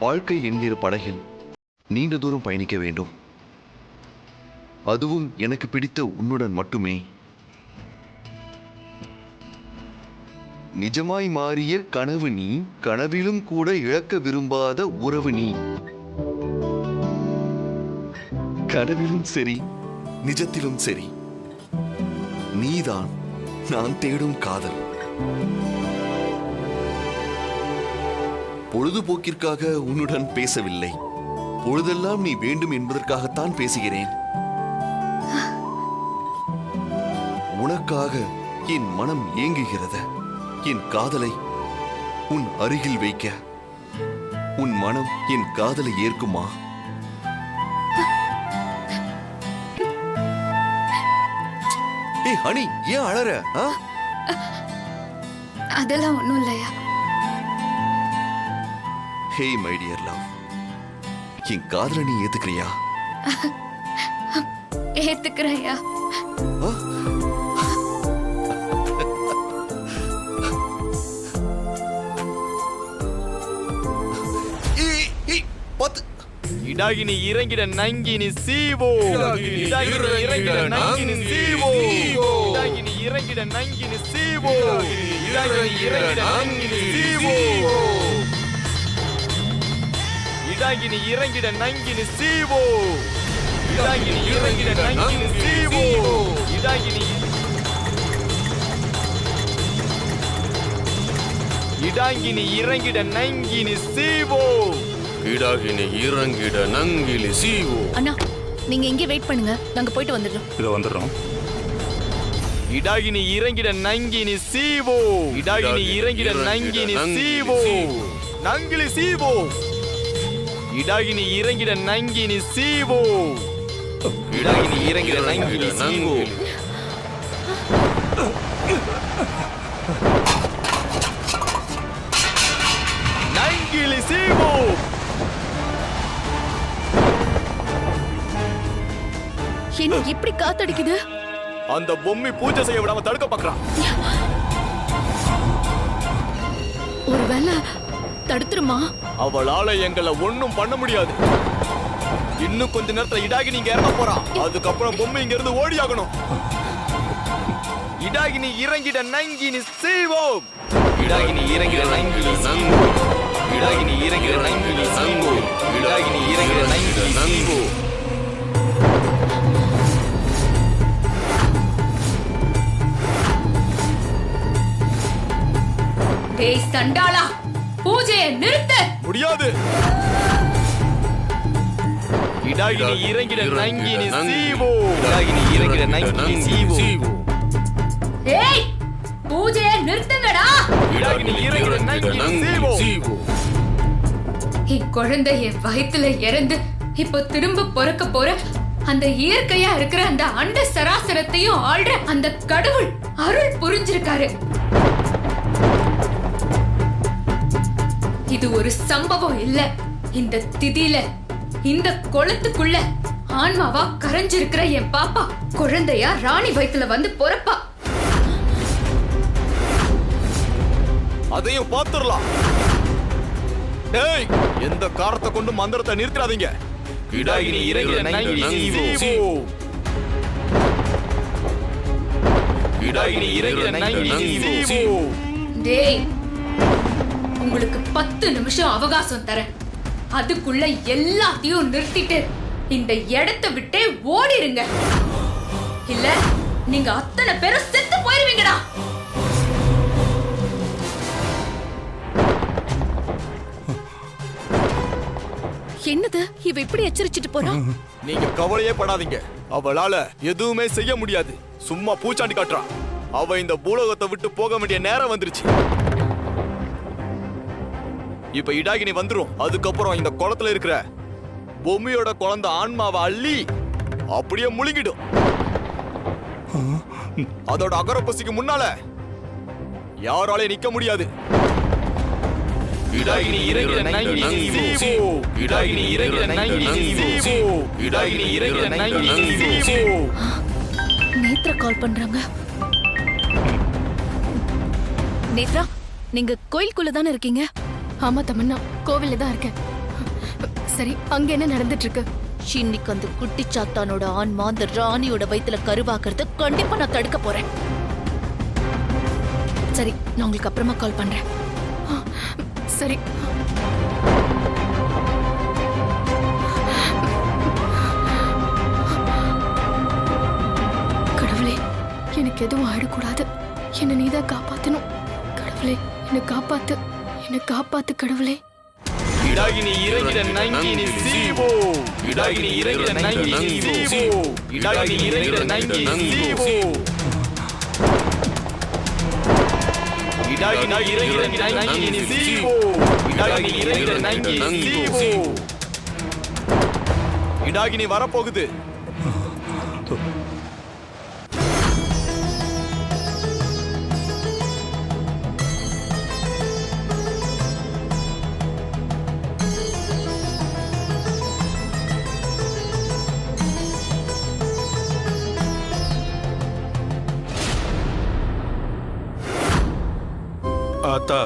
வாழ்க்கை என்கிற படகில் நீண்ட தூரம் பயணிக்க வேண்டும். அதுவும் எனக்கு பிடித்த உன்னுடன் மட்டுமே. நிஜமாய் மாறிய கனவு நீ, கனவிலும் கூட இழக்க விரும்பாத உறவு நீ. கனவிலும் சரி, நிஜத்திலும் சரி, நீதான் நான் தேடும் காதல். பொழுதுபோக்கிற்காக உன்னுடன் பேசவில்லை, பொழுதெல்லாம் நீ வேண்டும் என்பதற்காகத்தான் பேசுகிறேன். உனக்காக என் மனம் ஏங்குகிறது. என் காதலை உன் அருகில் வைக்க உன் மனம் என் காதலை ஏற்குமா? ஏய் ஹனி, ஏன் அழற? அதெல்லாம் ஒண்ணும் இல்லையா. ஹே மை டியர் லவ், என் காதலை நீ ஏத்துக்கிறியா? ஏத்துக்கிறையா? இடாகினி இறங்கிட நங்கினி சீவோ, இடாகினி இறங்கிட நங்கினி சீவோ, இடாகினி இறங்கிட நங்கினி சீவோ, இடாகினி இறங்கிட நங்கினி சீவோ, இடாகினி இறங்கிட நங்கினி சீவோ, இடாகினி இறங்கிட நங்கினி சீவோ, இடாகினி இடாங்கினி இறங்கிட நங்கினி சீவோ, இடாகினி இறங்கிட நங்கிலி சீவோ. அண்ணா, நீங்க இங்கே வெயிட் பண்ணுங்க, நாங்க போயிட்டு வந்துடுறோம். இதோ வந்துடுறோம். இடாகினி இறங்கிட நங்கினி சீவோ, இடாகினி இறங்கிட நங்கினி சீவோ, நங்கிலி சீவோ, இடாகினி இறங்கிட நங்கினி சீவோ, இடாகினி இறங்கிட நங்கிலி சீவோ, நங்கிலி சீவோ. என்ன இப்படி காத்தடிக்குது? அந்த பொம்மை பூஜை செய்ய விடாம தடுக்க பாக்குறான். ஒருவேளை தடுத்துருமா? அவளால எங்களை ஒண்ணும் பண்ண முடியாது. இன்னும் கொஞ்ச நேரத்துல இடாகினி இங்க இறங்க போறான். அதுக்கப்புறம் பொம்மை இங்க இருந்து ஓடி ஆகணும். இடாகினி இறங்கிட நங்கினி சீவோம், இடாகினி இறங்கிட நங்கினி சீவோ, இடாகினி இறங்கிட நங்கினி சீவோ, இடாகினி இறங்கிட நங்கினி சீவோ. டேய் சண்டாளா, பூஜையை நிறுத்து. முடியாது. இடாகினி இறங்கிட நங்கினி சீவோ, இடாகினி இறங்கிட நங்கினி சீவோ. டேய், பூஜையை நிறுத்துங்கடா. இடாகினி இறங்கிட நங்கினி சீவோ. என் குழந்தை என் வயித்துல இறந்து இப்போ திரும்ப பிறக்க போற அந்த இயற்கையா இருக்கிற அந்த அண்ட சராசரத்தையும் ஆள்ற அந்த கடவுள் அருள் புரிஞ்சிருக்காரு. இது ஒரு சம்பவம் இல்ல. இந்த திதியில இந்த குளத்துக்குள்ள ஆன்மாவா கரைஞ்சிருக்கிற என் பாப்பா குழந்தையா ராணி வயித்துல வந்து பொறப்பா. அதையும் பாத்துறலாம். டேய், எந்த காரத்தை கொண்டு மந்திரத்தை நிறுத்திடாதீங்க. இடாகினி இறங்கிட நங்கினி சீவோ, இடாகினி இறங்கிட நங்கினி சீவோ. டேய், உங்களுக்கு 10 நிமிஷம் அவகாசம் தரேன். அதுக்குள்ள எல்லாத்தையும் நிறுத்திட்டு இந்த இடத்தை விட்டே ஓடிருங்க. இல்ல நீங்க அத்தனை பேரும் செத்து போயிருவீங்கடா. என்னது இவ இப்படி எச்சரிச்சிட்டு போறா? நீங்க கவலையே படாதீங்க. அவளால எதுவுமே செய்ய முடியாது. சும்மா பூச்சாண்டி காட்டுறான். அவ இந்த பூலோகத்தை விட்டு போக வேண்டிய நேரம் வந்துருச்சு. இப்ப இடாகினி வந்துரும். அதுக்கப்புறம் இந்த குளத்துல இருக்கிற பொம்மையோட குழந்தை ஆன்மாவை அள்ளி அப்படியே முழுங்கிடும். அதோட அகரப்பசிக்கு முன்னால யாராலே நிக்க முடியாது. இடாகினி இறங்கிட நங்கினி சீவோ, இடாகினி இறங்கிட நங்கினி சீவோ, இடாகினி இறங்கிட நங்கினி சீவோ. நேத்ரா கால் பண்றாங்க. நேத்ரா, நீங்க கோயிலுக்குள்ள தானே இருக்கீங்க? ஆமா தமன்னா, கோவில்ல தான் இருக்கேன். சரி, அங்க என்ன நடந்துட்டு இருக்கு? இன்னைக்கு அந்த குட்டிச்சாத்தானோட ஆன்மா அந்த ராணியோட வயித்துல கருவாக்குறத கண்டிப்பா நான் தடுக்க போறேன். சரி, நான் உங்களுக்கு அப்புறமா கால் பண்றேன். சரி. கடவுளே, எனக்கு எதுவும் ஆயிடக்கூடாது. என்ன நீதான் காப்பாத்தணும். கடவுளே, என்னை காப்பாத்து, என்னை காப்பாத்து கடவுளே. இடாகினி இறங்கிட நங்கினி சீவோ இடாகினி இறங்கிட நங்கினி சீவோ இடாகினி இறங்கிட நங்கினி சீவோ இடாகினி இறங்கிட நங்கினி சீவோ இடாகினி இறங்கிட நங்கினி சீவோ இடாகினி வரப்போகுது. ஆத்தா,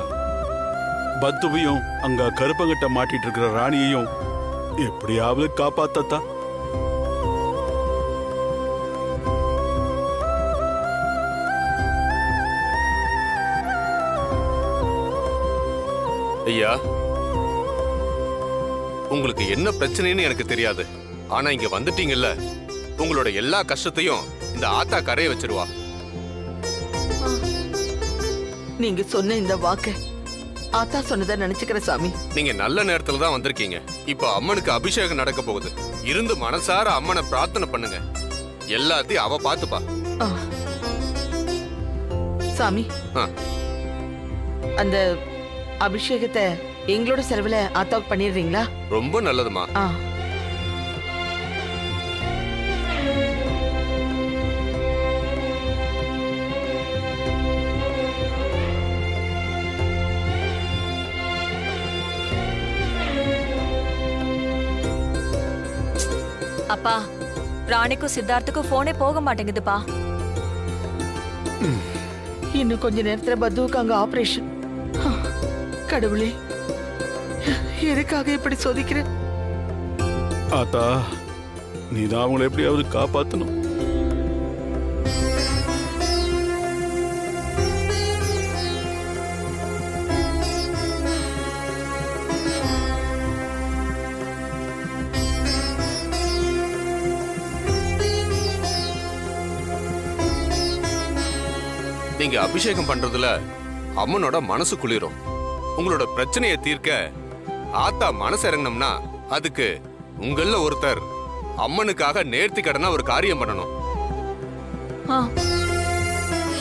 பத்துவையும் அங்க கருப்பங்கிட்ட மாட்டிட்டு இருக்கிற ராணியையும் எப்படியாவது காப்பாத்தா. ஐயா, உங்களுக்கு என்ன பிரச்சனைன்னு எனக்கு தெரியாது. ஆனா இங்க வந்துட்டீங்கல்ல, உங்களோட எல்லா கஷ்டத்தையும் இந்த ஆத்தா கரைய வச்சிருவா. நீங்க சொன்ன இந்த வாக்கு ஆத்தா சொன்னதை நினைச்சுக்கிற சாமி. நீங்க நல்ல நேரத்துல தான் வந்திருக்கீங்க. இப்போ அம்மனுக்கு அபிஷேகம் நடக்க போகுது. இருந்து மனசார அம்மனை பிரார்த்தனை பண்ணுங்க. எல்லாத்தையும் அவ பாத்துப்பா. ஆ. சாமி, ஆ. அந்த அபிஷேகத்தை எங்களோட செலவுல ஆத்தாவுக்கு பண்ணிடுறீங்களா? ரொம்ப நல்லதுமா. ஆ. அப்பா, ராணிக்கும் சித்தார்த்துக்கும் போனே போக மாட்டேங்குதுப்பா. இன்னும் கொஞ்ச நேரத்துல பத்துவுக்கு அங்க ஆபரேஷன். கடவுளே, எதுக்காக இப்படி சோதிக்கிற? ஆத்தா, நீதான் அவங்களை எப்படியாவது காப்பாத்தணும். நீங்க அபிஷேகம் பண்றதுல அம்மனோட மனசு குளிரும். உங்களோட பிரச்சனையை தீர்க்க ஆத்தா மனசு இறங்கணும்னா அதுக்கு உங்கள ஒருத்தர் அம்மனுக்காக நேர்த்தி கடனா ஒரு காரியம் பண்ணணும்.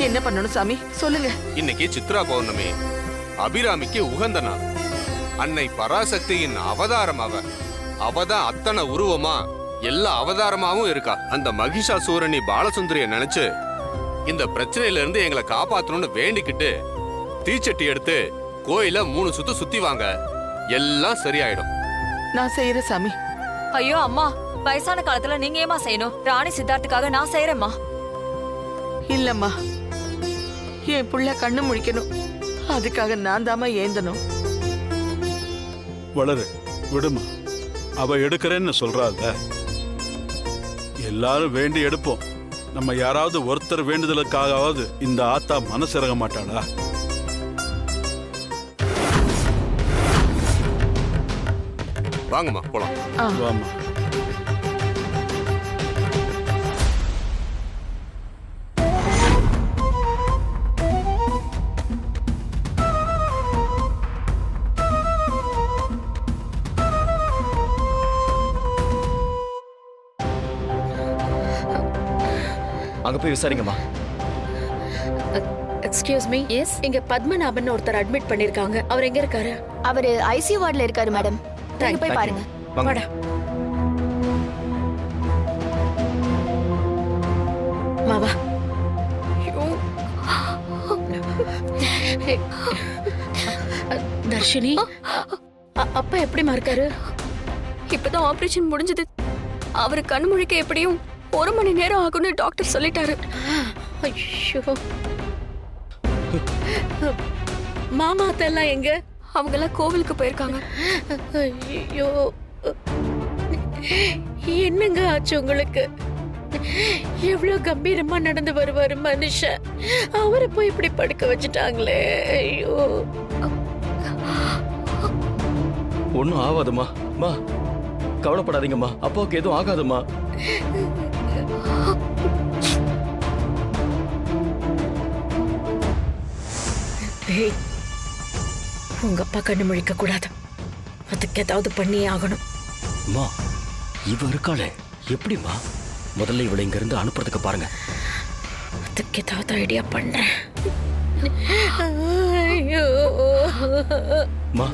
என்ன பண்ணணும் சாமி, சொல்லுங்க. இன்னைக்கு சித்ரா பௌர்ணமி, அபிராமிக்கு உகந்த நாள். அன்னை பராசக்தியின் அவதாரம் அவதான் அத்தனை உருவமா எல்லா அவதாரமாவும் இருக்கா. அந்த மகிஷாசூரனி பாலசுந்தரிய நினைச்சு இந்த பிரச்சனையில இருந்து எங்களை காப்பாத்தணும்னு வேண்டிக்கிட்டு தீச்சட்டி எடுத்து கோயில 3 சுத்து சுத்தி வாங்க, எல்லாம் சரியாயிடும். நான் செய்யற சாமி. ஐயோ அம்மா, வயசான காலத்துல நீங்க ஏமா செய்யணும்? ராணி சித்தார்த்துக்காக நான் செய்யறேம்மா. இல்லம்மா, என் புள்ள கண்ணு முழிக்கணும். அதுக்காக நான் தாமா ஏந்தணும். வளரு, விடுமா. அவ எடுக்கிறேன்னு சொல்றாத. எல்லாரும் வேண்டி எடுப்போம். நம்ம யாராவது ஒருத்தர் வேண்டுதலுக்காகவாவது இந்த ஆத்தா மனசு இறங்க மாட்டாளா? வாங்கம்மா போலாம். வாமா. அங்க போய் விசாரிங்கம்மா. Excuse me. எஸ், இங்க பத்மநாபன் ஒருத்தர் அட்மிட் பண்ணிருக்காங்க. அவர் எங்க இருக்காரு? அவரு ஐசியூ வார்டுல இருக்காரு மேடம். நீங்க போய் பாருங்க. வாடா. மாவா. தர்ஷினி, அப்பா எப்படிமா இருக்காரு? இப்பதான் ஆபரேஷன் முடிஞ்சது. அவரு கண் முழிக்க எப்படியும் 1 மணி நேரம் ஆகும்னு டாக்டர் சொல்லிட்டாரு. ஐயோ, மாமா அத்தெல்லாம் எங்க? அவங்க எல்லாம் கோவிலுக்கு போயிருக்காங்க. ஐயோ, என்னங்க ஆச்சு உங்களுக்கு? எவ்வளவு கம்பீரமா நடந்து வருவாரு மனுஷன், அவரை போய் இப்படி படுக்க வச்சுட்டாங்களே. ஐயோ, ஒன்னும் ஆகாதுமா. மா கவலைப்படாதீங்கம்மா, அப்பாவுக்கு எதுவும் ஆகாதுமா. ஏய், உங்க அப்பா கண்ணு முழிக்க கூடாது, அதுக்கு ஏதாவது பண்ணியே ஆகணும். அம்மா இவ இருக்காளே, எப்படிம்மா? முதல்ல இவளை இங்க இருந்து அனுப்புறதுக்கு பாருங்க. அதுக்கு ஏதாவது ஐடியா பண்றேன். ஐயோ, அம்மா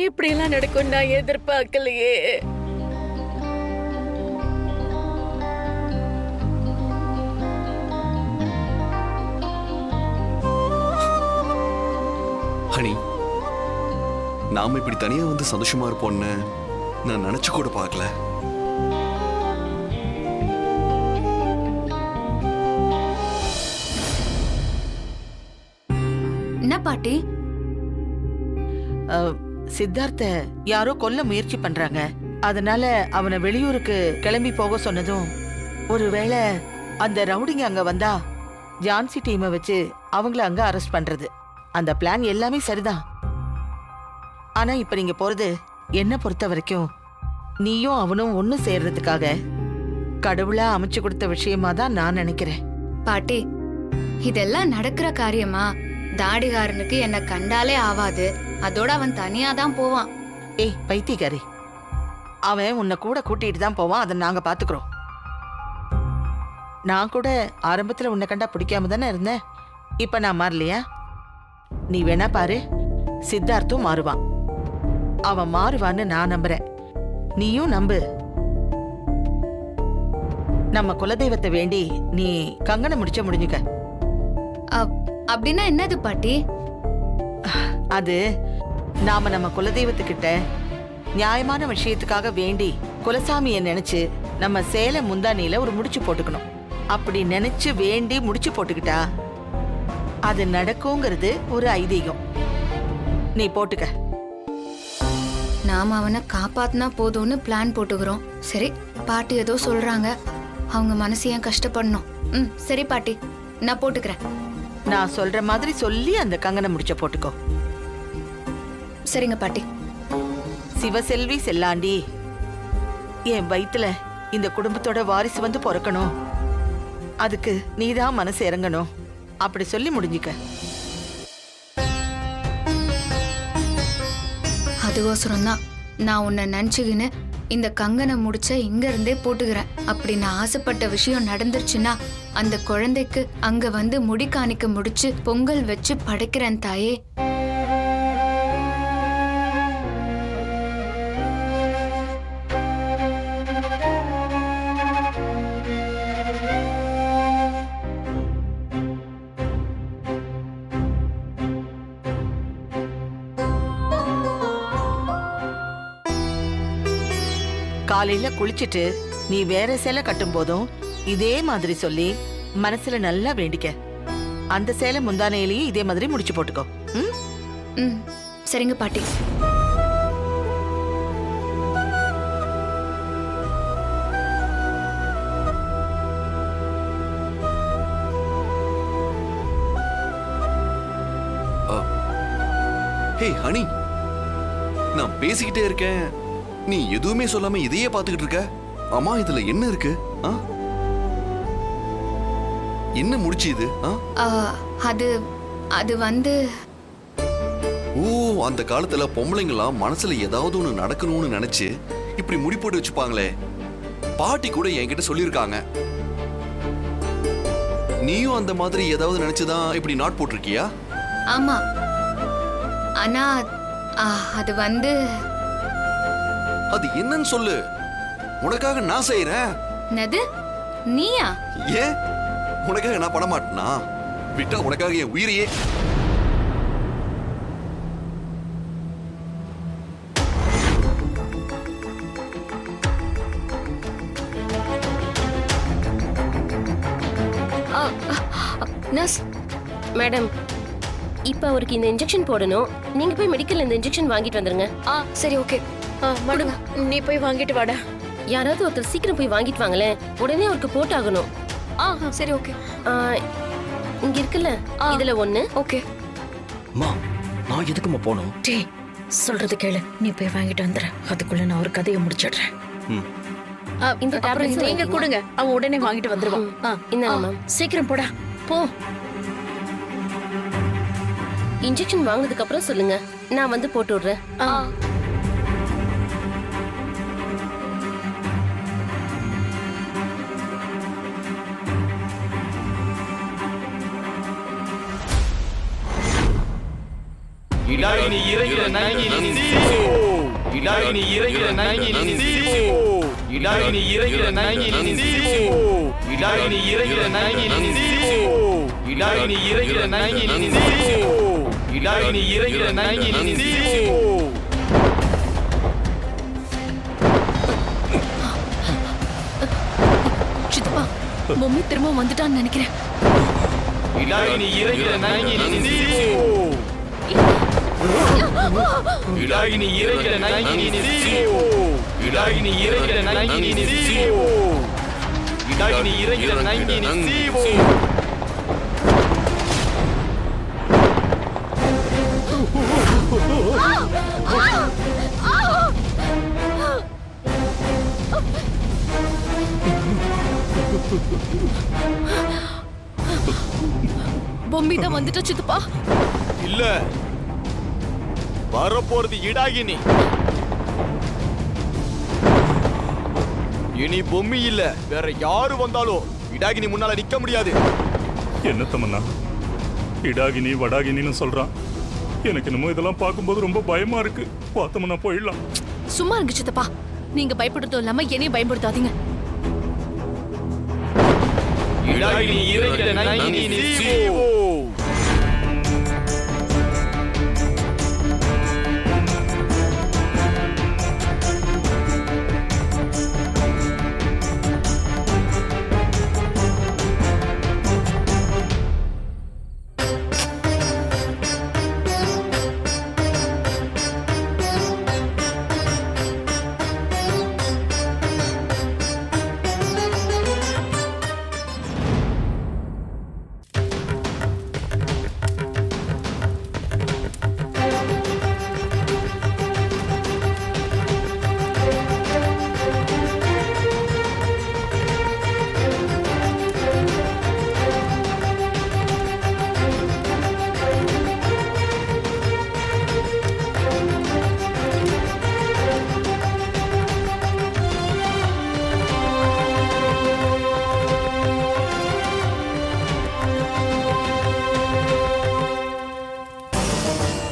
இப்படி எல்லாம் நடக்கும் நான் எதிர்பார்க்கலையே. ஹனி, நாம இப்படி தனியா வந்து சந்தோஷமா இருப்போம்னு நான் நினைச்சு கூட பார்க்கல. என்ன பாட்டி? சித்தார்த்த யாரோ கொல்ல முயற்சி பண்றாங்க. அதனால அவனை வெளியூருக்கு கிளம்பி போக சொன்னதும், ஒருவேளை அந்த ரவுடிங்க அங்க வந்தா ஜான்சி டீமை வச்சு அவங்கள அங்க அரெஸ்ட் பண்றது. அந்த பிளான் எல்லாமே சரிதான். ஆனா இப்ப நீங்க போறது என்ன பொறுத்த வரைக்கும் நீயும் அவனும் ஒண்ணு சேர்றதுக்காக கடவுளா அமைச்சு கொடுத்த விஷயமா தான் நான் நினைக்கிறேன். பாட்டி, இதெல்லாம் நடக்கிற காரியமா? தாடிகாரனுக்கு என்ன கண்டாலே ஆவாது, அதோட அவன் தனியா தான் போவான். ஏய் பைத்தியக்காரி, அவன் உன்னை கூட கூட்டிட்டு தான் போவான், அதை நாங்க பாத்துக்கிறோம். நான் கூட ஆரம்பத்துல உன்னை கண்டா பிடிக்காம தானே இருந்தேன். இப்ப நான் மாறலையா? நீ வேணா பாரு, சித்தார்த்தும் மாறுவான். அவன் மாறுவான்னு நான் நம்புறேன், நீயும் நம்பு. நம்ம குலதெய்வத்தை வேண்டி நீ கங்கணம் முடிஞ்சுக்க. அப்படின்னா என்னது பாட்டி? அது நாம நம்ம குலதெய்வத்துக்கிட்ட நியாயமான விஷயத்துக்காக வேண்டி குலசாமியை நினைச்சு நம்ம சேலை முந்தானியில ஒரு முடிச்சு போட்டுக்கணும். அப்படி நினைச்சு வேண்டி முடிச்சு போட்டுக்கிட்டா அது நடக்குங்கிறது ஒரு ஐதீகம். நீ போட்டுக்க. நாம அவனை காப்பாத்தினா போதும்னு பிளான் போட்டுக்கிறோம். சரி, பாட்டி ஏதோ சொல்றாங்க, அவங்க மனசு ஏன் கஷ்டப்படணும்? சரி பாட்டி, நான் போட்டுக்கிறேன். நான் சொல்ற மாதிரி சொல்லி அந்த கங்கணம் முடிச்ச போட்டுக்கோ. சரிங்க பாட்டி. சிவசெல்வி செல்லாண்டி, என் வயித்துல இந்த குடும்பத்தோட வாரிசு வந்து பிறக்கணும், அதுக்கு நீதான் மனசு இறங்கணும், அப்படி சொல்லி முடிஞ்சுக்க. அதுக்கோசரம் தான் நான் உன்னை நினைச்சுக்கின்னு இந்த கங்கணம் முடிச்ச இங்க இருந்தே போட்டுக்கிறேன். அப்படி நான் ஆசைப்பட்ட விஷயம் நடந்துருச்சுன்னா அந்த குழந்தைக்கு அங்க வந்து முடி காணிக்க முடிச்சு பொங்கல் வச்சு படைக்கிறேன் தாயே. காலையில குளிச்சுட்டு நீ வேற சேலை கட்டும் போதும் இதே மாதிரி சொல்லி மனசுல நல்லா வேண்டிக்க. அந்த சேலை முந்தானையிலேயே இதே மாதிரி முடிச்சு போட்டுக்கோ. சரிங்க பாட்டி. ஹே ஹனி, நான் பேசிக்கிட்டே இருக்கேன், நீ எதுவுமே சொல்லாம இதையே பார்த்துக்கிட்டு இருக்க. அம்மா, இதுல என்ன இருக்கு? என்ன முடிச்சு இது? அது அது வந்து அந்த காலத்துல பொம்பளைங்களாம் மனசுல ஏதாவது ஒண்ணு நடக்கணும்னு நினைச்சு இப்படி முடி போட்டு வச்சுப்பாங்களே. பாட்டி கூட என்கிட்ட சொல்லியிருக்காங்க. நீயும் அந்த மாதிரி ஏதாவது நினைச்சுதான் இப்படி நாட் போட்டிருக்கியா? ஆமா, ஆனா அது வந்து அது என்னன்னு சொல்லு, உனக்காக நான் செய்யறேன். என்னது? நீயா? ஏன் உனக்காக நான் பண்ண மாட்டேனா? விட்டா உனக்காக என் உயிரையே. நர்ஸ் மேடம், இப்ப அவருக்கு இந்த இன்ஜெக்ஷன் போடணும். நீங்க போய் மெடிக்கல்ல இந்த இன்ஜெக்ஷன் வாங்கிட்டு வந்துருங்க. சரி, ஓகே. மனு நீ போய் வாங்கிட்டு வாடா. யாராவது ஒருத்தர் சீக்கிரம் போய் வாங்கிட்டு வாங்களேன். உடனே அவருக்கு போட்டாகணும். சரி ஓகே. இங்க இருக்குல்ல, இதுல ஒண்ணு. ஓகே. அம்மா நான் எதுக்குமா போகணும்? டேய் சொல்றது கேளு, நீ போய் வாங்கிட்டு வந்துற. அதுக்குள்ள நான் ஒரு கதையை முடிச்சிடுறேன். இந்த டேப்லெட்ஸ் நீங்க கொடுங்க, அவன் உடனே வாங்கிட்டு வந்துருவான். இந்தாங்க மேம். சீக்கிரம் போடா போ. இன்ஜெக்ஷன் வாங்குனதுக்கு அப்புறம் சொல்லுங்க, நான் வந்து போட்டு விடுறேன். இடாகினி இறங்கிற நைங்கினி சீவோ. இடாகினி இறங்கிற நைங்கினி சீவோ. இடாகினி இறங்கிற நைங்கினி சீவோ. இடாகினி இறங்கிற நைங்கினி சீவோ. இடாகினி இறங்கிற நைங்கினி சீவோ. இடாகினி இறங்கிற நைங்கினி சீவோ. சித்தப்பா, மம்மி திரும்ப வந்துட்டான்னு நினைக்கிறேன். இடாகினி இறங்கிற நைங்கினி சீவோ. இடாகினி இறங்கிற நைங்கினி சீவோ. இடாகினி இறங்கிற நைங்கினி சீவோ. இடாகினி இறங்கிற நைங்கினி சீவோ. பொம்மி தான் வந்துட்டா சித்தப்பா. இல்ல, வரப்போறது இடாகினி. இனி பொம்மி இல்ல, வேற யாரு வந்தாலும் இடாகினி முன்னால நிக்க முடியாது. என்ன தமன்னா, இடாகினி வடாகினின்னு சொல்றான். எனக்கு என்னமோ இதெல்லாம் பார்க்கும்போது ரொம்ப பயமா இருக்கு. பார்த்தோம்னா போயிடலாம். சும்மா இருங்க சித்தப்பா, நீங்க பயப்படுறதும் இல்லாம என்னையும் பயன்படுத்தாதீங்க. இடாகினி இறங்கிற நைங்கினி சீவோ.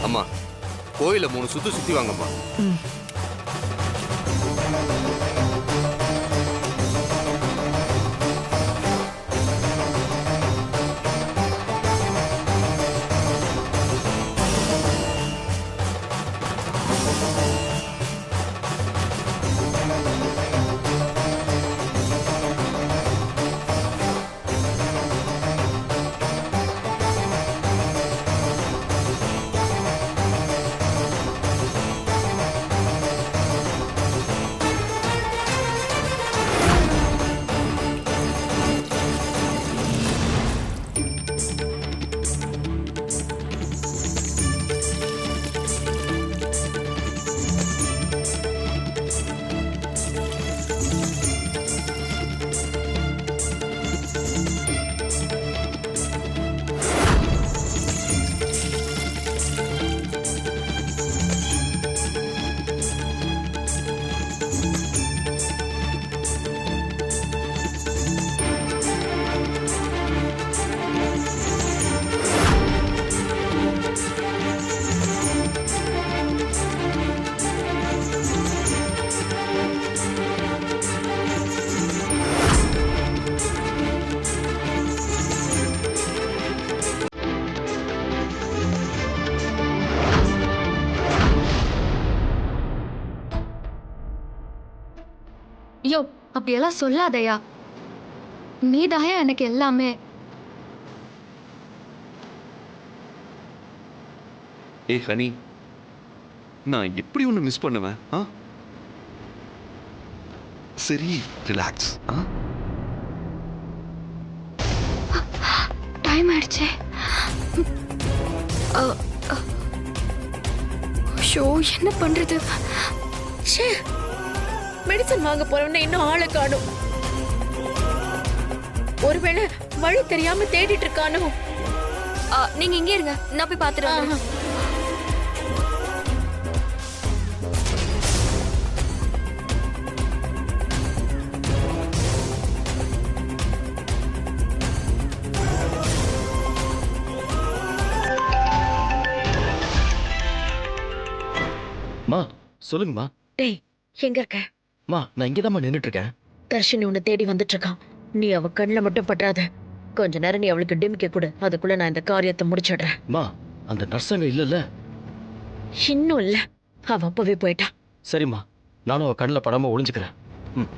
அம்மா, கோயில 3 சுத்து சுத்தி வாங்கம்மா. ஐயோ, அப்படியெல்லாம் சொல்லாதயா. நீதாயா எனக்கு எல்லாமே. ஏய் ஹனி, நான் எப்படி ஒன்று மிஸ் பண்ணுவேன்? சரி, ரிலாக்ஸ். டைம் ஆயிடுச்சே. ஷோ, என்ன பண்றது? மெடிசன் வாங்க போறவன இன்னும் ஆளை காணும். ஒருவேளை வழி தெரியாம தேடிட்டு இருக்கானோ? நீங்க இங்கே இருங்க, நான் போய் பாத்துட்டு வரேன். மா சொல்லுங்கம்மா. டேய், எங்க இருக்க? மா நான் இங்கேதாம்மா நின்றுட்டு இருக்கேன். தர்ஷினி உன்னை தேடி வந்துட்டு இருக்கான். நீ அவ கண்ணில் மட்டும் பற்றாத. கொஞ்ச நேரம் நீ அவளுக்கு டிமிக்க கொடு. அதுக்குள்ள நான் இந்த காரியத்தை முடிச்சிடுறேன். மா அந்த நர்ஸங்க இல்லைல்ல? இன்னும் இல்ல, அவ அப்பவே போயிட்டான். சரிம்மா, நானும் அவ கண்ணில் படாம ஒளிஞ்சுக்கிறேன். ம்.